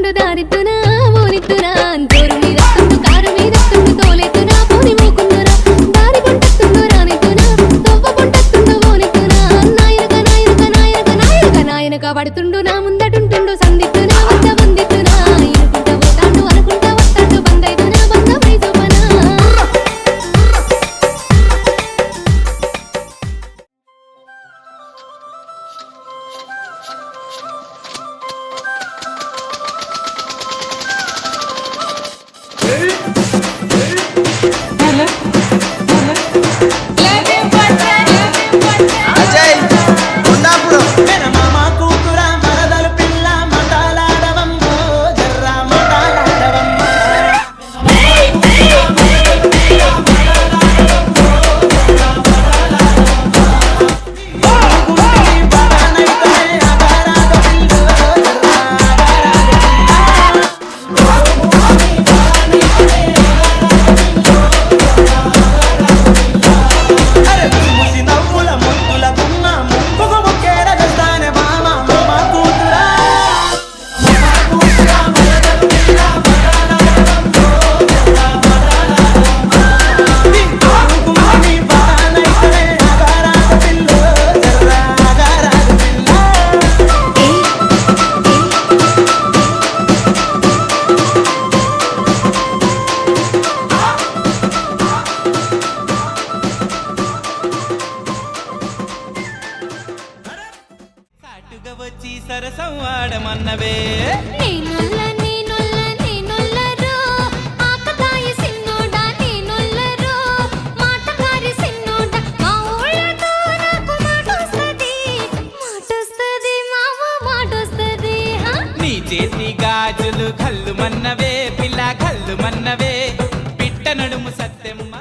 వస్తుండు దారిద్దునా ఓనిద్దునా జోరు మీద కారు మీద తోలెత్తునా పోని మోకుందునా దారి పొంటత్తుండు రానిద్దునా తొవ్వ పొంటత్తుండు ఓనిద్దునా నాయనక నాయనక నాయనక నాయనక నాయనక పడుతుండు నా ముందటుంటుండు సందిద్దునా వద్ద వందిద్దునా ఇనుకుంట పోతాండు అనుకుంటా వస్తాడు బందైదునా బంధమై జోపనా వచ్చి సరసం వాడమన్నవే నీ చేతి గాజులు కళ్ళు మన్నవే పిల్ల కళ్ళు మన్నవే పిట్ట నడుము సత్తెమ్మ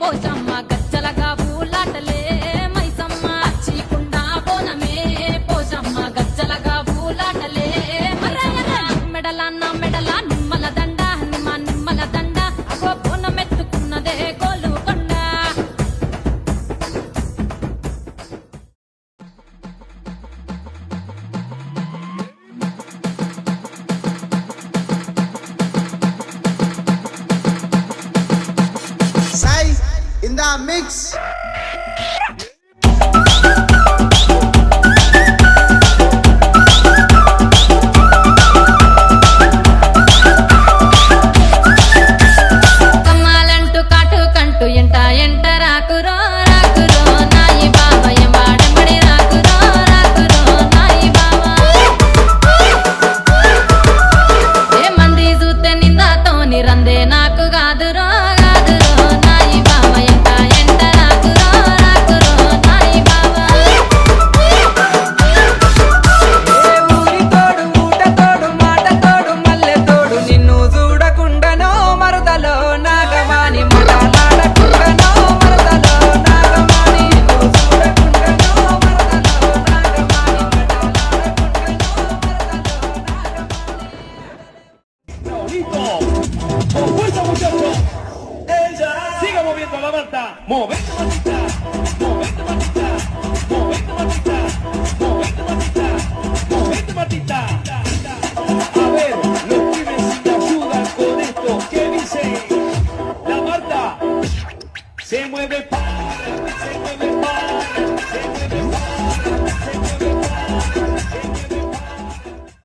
పోచమ్మ గచ్చలగా పూలాటలే మైసమ్మ చీకుండా పోనమే పోచమ్మ గచ్చలగా పూలాటలే మెడలన్న మెడల నిమ్మల దండ నిమ్మల దండ అగో పోనమెత్తుకున్నదే గోలుకొండ in the mix. కమ్మాలంటూ కాటు కంటూ ఎంట ఎంట రాకురో రాకురో నాయి బాబా ఎంబాడెంబడి రాకురో రాకురో నాయి బాబా ఏ మంది చూస్తే నిందాతోని రందే నాకు కాదురో Movete matita, movete matita, movete matita, movete matita, movete matita. A ver, los pibes si me ayudan con esto, ¿qué dice? La Marta se mueve para